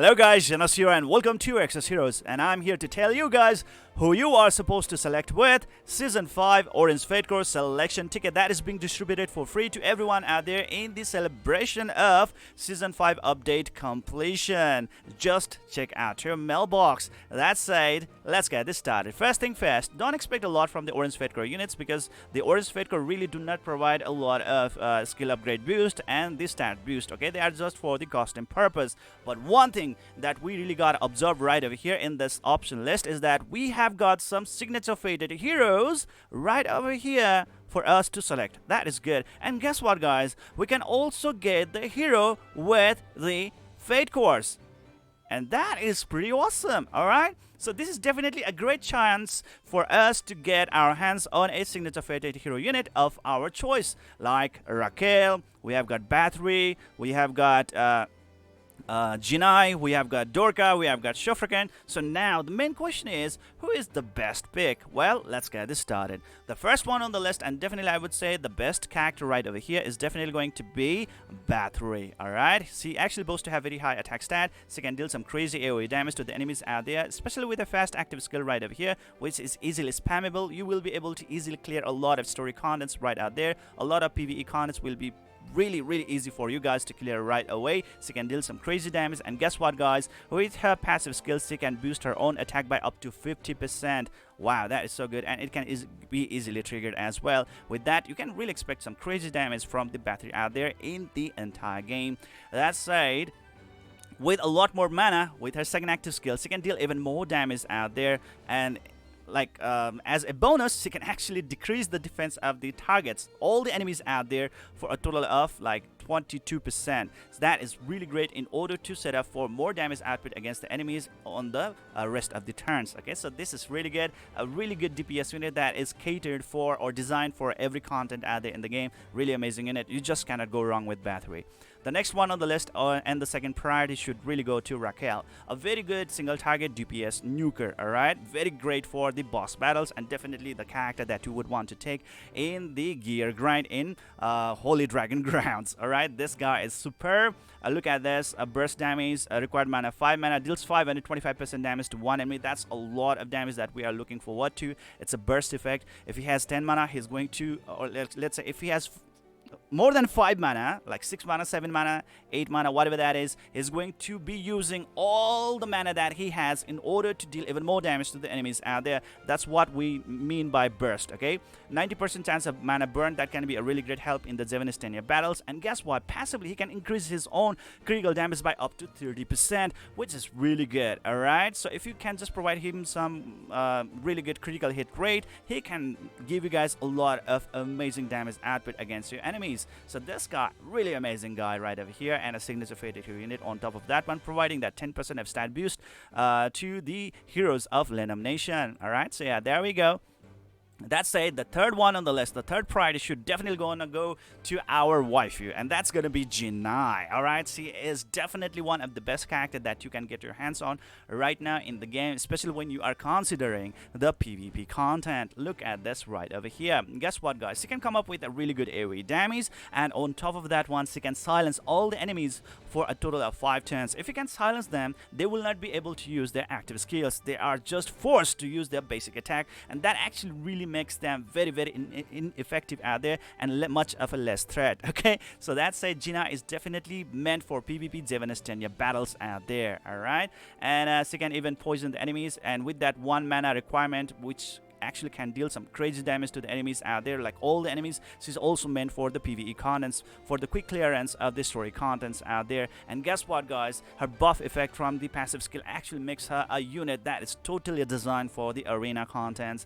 Hello guys, Zennosh here and welcome to Exos Heroes, and I'm here to tell you guys who you are supposed to select with Season 5 Orange FateCore selection ticket that is being distributed for free to everyone out there in the celebration of Season 5 update completion. Just check out your mailbox. That said, let's get this started. First thing first, don't expect a lot from the Orange FateCore units because the Orange FateCore really do not provide a lot of skill upgrade boost and the stat boost, okay? They are just for the costume purpose. But one thing that we really got to observe right over here in this option list is that we have got some signature fated heroes right over here for us to select. That is good. And guess what, guys? We can also get the hero with the Fate Cores. And that is pretty awesome, alright? So this is definitely a great chance for us to get our hands on a signature fated hero unit of our choice. Like Raquel, we have got Bathory, we have got Jinai, we have got Dorka, we have got Shofrakan. So now the main question is, who is the best pick? Well, let's get this started. The first one on the list, and definitely I would say the best character right over here, is definitely going to be Bathory. Alright, she actually boasts to have very high attack stat. She can deal some crazy AoE damage to the enemies out there, especially with a fast active skill right over here, which is easily spammable. You will be able to easily clear a lot of story contents right out there. A lot of PvE contents will be really easy for you guys to clear right away. She can deal some crazy damage, and guess what, guys? With her passive skills, she can boost her own attack by up to 50%. Wow, that is so good, and it can be easily triggered as well. With that, you can really expect some crazy damage from the Bathory out there in the entire game. That said, with a lot more mana, with her second active skill, she can deal even more damage out there, and as a bonus, she can actually decrease the defense of the targets, all the enemies out there, for a total of like 22%. So that is really great in order to set up for more damage output against the enemies on the rest of the turns. Okay, so this is really good, a really good DPS unit that is catered for or designed for every content out there in the game. Really amazing unit. You just cannot go wrong with Bathory. The next one on the list and the second priority should really go to Raquel. A very good single target DPS nuker, alright? Very great for the boss battles, and definitely the character that you would want to take in the gear grind in Holy Dragon Grounds, alright? This guy is superb. Look at this, burst damage, required mana 5 mana, deals 525% damage to one enemy. That's a lot of damage that we are looking forward to. It's a burst effect. If he has 10 mana, he's going to, or let's say if he has more than 5 mana, like 6 mana, 7 mana, 8 mana, whatever that is going to be using all the mana that he has in order to deal even more damage to the enemies out there. That's what we mean by burst, okay? 90% chance of mana burn. That can be a really great help in the Zennosh battles. And guess what? Passively, he can increase his own critical damage by up to 30%, which is really good, alright? So if you can just provide him some really good critical hit rate, he can give you guys a lot of amazing damage output against your enemies. So this guy, really amazing guy right over here, and a signature fated hero unit on top of that one, providing that 10% of stat boost to the heroes of Lenham Nation. Alright, so yeah, there we go. That said, the third one on the list, the third priority should definitely gonna go to our waifu, and that's gonna be Jinai. Alright, she is definitely one of the best characters that you can get your hands on right now in the game, especially when you are considering the PvP content. Look at this right over here. Guess what, guys? She can come up with a really good AoE damage, and on top of that one, she can silence all the enemies for a total of 5 turns. If you can silence them, they will not be able to use their active skills. They are just forced to use their basic attack, and that actually really makes them very ineffective out there and much of a less threat. Okay, so that said, Jinai is definitely meant for PvP Zennosh battles out there. Alright, and she can even poison the enemies, and with that 1 mana requirement, which actually can deal some crazy damage to the enemies out there, like all the enemies. She's also meant for the PvE contents, for the quick clearance of the story contents out there. And guess what, guys? Her buff effect from the passive skill actually makes her a unit that is totally designed for the arena contents.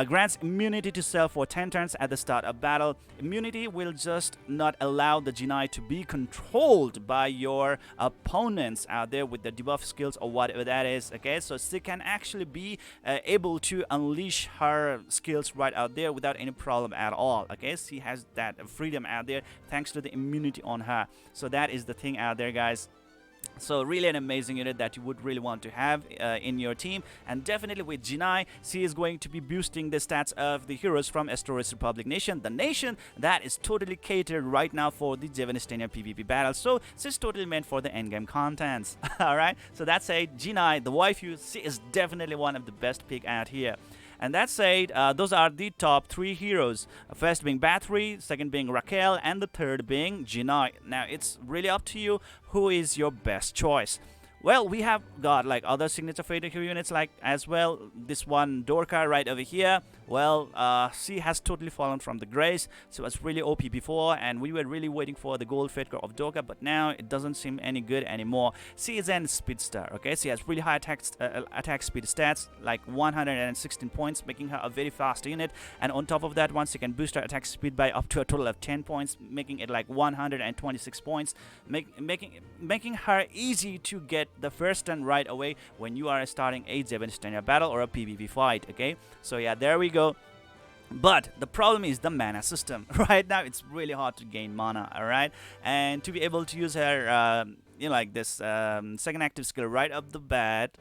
Grants immunity to self for 10 turns at the start of battle. Immunity will just not allow the Jinai to be controlled by your opponents out there with the debuff skills or whatever that is. Okay, so she can actually be able to unleash her skills right out there without any problem at all. Okay, she has that freedom out there thanks to the immunity on her. So that is the thing out there, guys. So really an amazing unit that you would really want to have in your team. And definitely with Jinai, she is going to be boosting the stats of the heroes from Astoris Republic Nation, the nation that is totally catered right now for the Javanistania PvP battle. So she's totally meant for the endgame contents. Alright, so that's it. Jinai, the waifu, she is definitely one of the best pick out here. And that said, those are the top 3 heroes. First being Battery, second being Raquel, and the third being Jinai. Now, it's really up to you who is your best choice. Well, we have got like other signature faded hero units like as well. This one Dorka right over here. Well, she has totally fallen from the grace. She was really OP before, and we were really waiting for the gold FateCore of Dorka, but now it doesn't seem any good anymore. She is an speedster, okay? She has really high attack speed stats, like 116 points, making her a very fast unit. And on top of that, once you can boost her attack speed by up to a total of 10 points, making it like 126 points, making her easy to get the first turn right away when you are starting a Javanistania battle or a PvP fight, okay? So yeah, there we go. But the problem is the mana system. Right now, it's really hard to gain mana, alright? And to be able to use her, like this second active skill right off the bat,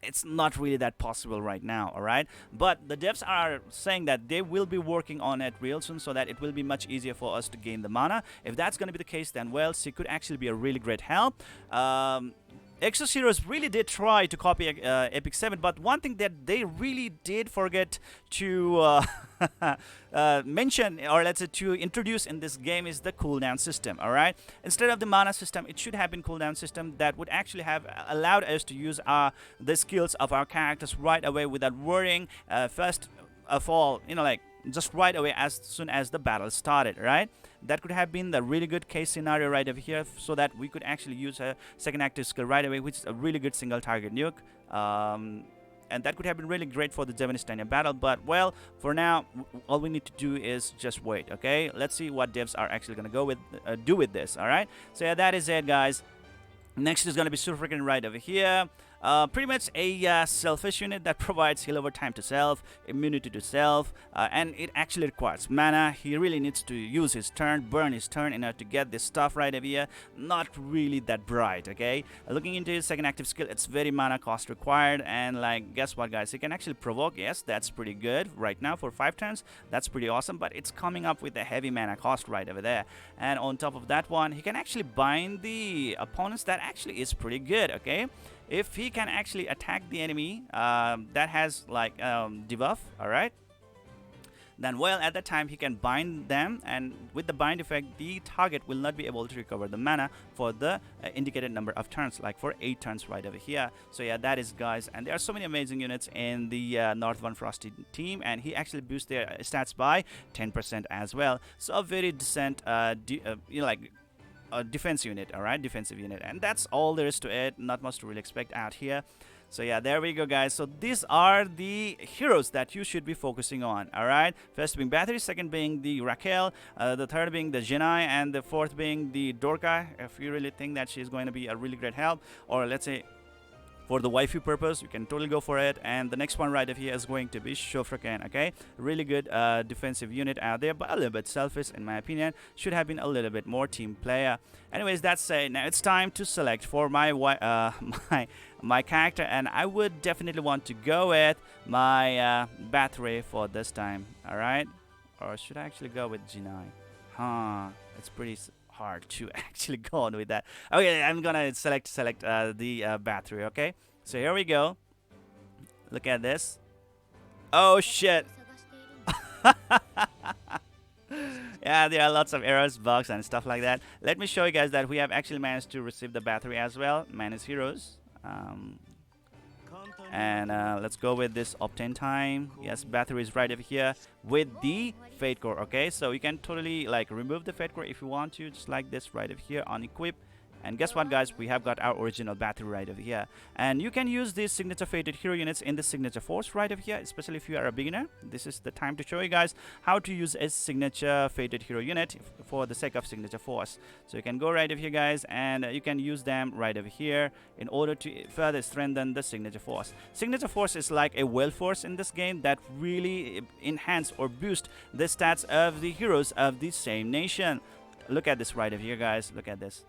it's not really that possible right now, alright? But the devs are saying that they will be working on it real soon so that it will be much easier for us to gain the mana. If that's going to be the case, then well, she could actually be a really great help. Exos heroes really did try to copy Epic 7, but one thing that they really did forget to mention, or let's say to introduce in this game, is the cooldown system, alright? Instead of the mana system, it should have been cooldown system that would actually have allowed us to use the skills of our characters right away without worrying first of all, like just right away as soon as the battle started, right? That could have been the really good case scenario right over here, so that we could actually use a second active skill right away, which is a really good single target nuke. And that could have been really great for the Javanistania battle, but well, for now, all we need to do is just wait, okay? Let's see what devs are actually gonna go with do with this, alright? So yeah, that is it, guys. Next is gonna be super freaking right over here. Pretty much a selfish unit that provides heal over time to self, immunity to self, and it actually requires mana. He really needs to use his turn, burn his turn in order to get this stuff right over here. Not really that bright, okay? Looking into his second active skill, it's very mana cost required, and like, guess what, guys? He can actually provoke. Yes, that's pretty good right now for 5 turns. That's pretty awesome, but it's coming up with a heavy mana cost right over there. And on top of that one, he can actually bind the opponents. That actually is pretty good, okay? If he can actually attack the enemy that has like debuff, alright, then well, at that time he can bind them, and with the bind effect, the target will not be able to recover the mana for the indicated number of turns, like for 8 turns right over here. So yeah, that is, guys, and there are so many amazing units in the Northern Frosty team, and he actually boosts their stats by 10% as well. So a very decent, like a defense unit, alright, defensive unit, and that's all there is to it. Not much to really expect out here. So yeah, there we go, guys. So these are the heroes that you should be focusing on, alright? First being Battery, second being the Raquel, the third being the Jinai, and the fourth being the Dorka, if you really think that she's going to be a really great help, or let's say for the waifu purpose, you can totally go for it. And the next one right over here is going to be Shofrakan, okay? Really good defensive unit out there, but a little bit selfish in my opinion. Should have been a little bit more team player. Anyways, that's it. Now it's time to select for my my character, and I would definitely want to go with my Battery for this time, alright? Or should I actually go with Jinai? It's pretty hard to actually go on with that. Okay, I'm gonna select the Battery, okay? So here we go. Look at this. Oh shit. Yeah, there are lots of errors, bugs, and stuff like that. Let me show you guys that we have actually managed to receive the Battery as well. Manage heroes. And let's go with this obtain time. Yes, Battery is right over here with the FateCore, okay? So you can totally like remove the FateCore if you want to, just like this right over here on equip. And guess what, guys? We have got our original Battery right over here. And you can use these signature fated hero units in the signature force right over here, especially if you are a beginner. This is the time to show you guys how to use a signature fated hero unit for the sake of signature force. So you can go right over here, guys, and you can use them right over here in order to further strengthen the signature force. Signature force is like a will force in this game that really enhance or boost the stats of the heroes of the same nation. Look at this right over here, guys. Look at this.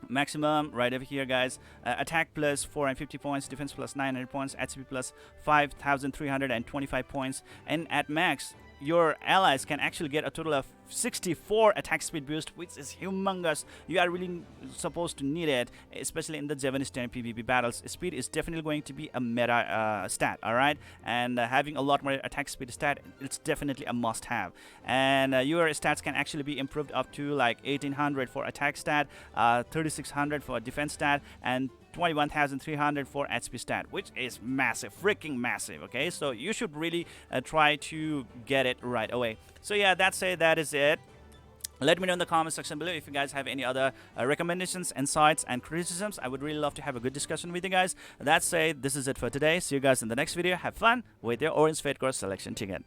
maximum right over here, guys. Attack plus 450 points, defense plus 900 points, HP plus 5,325 points, and at max your allies can actually get a total of 64 attack speed boost, which is humongous. You are really supposed to need it, especially in the Zennosh PvP battles. Speed is definitely going to be a meta stat, alright? And having a lot more attack speed stat, it's definitely a must have. And your stats can actually be improved up to like 1800 for attack stat, 3600 for defense stat, and 21,300 for HP stat, which is massive, freaking massive. Okay, so you should really try to get it right away. So yeah, that's it. That is it. Let me know in the comment section below if you guys have any other recommendations, insights, and criticisms. I would really love to have a good discussion with you guys. That's it. This is it for today. See you guys in the next video. Have fun with your Orange FateCore selection ticket.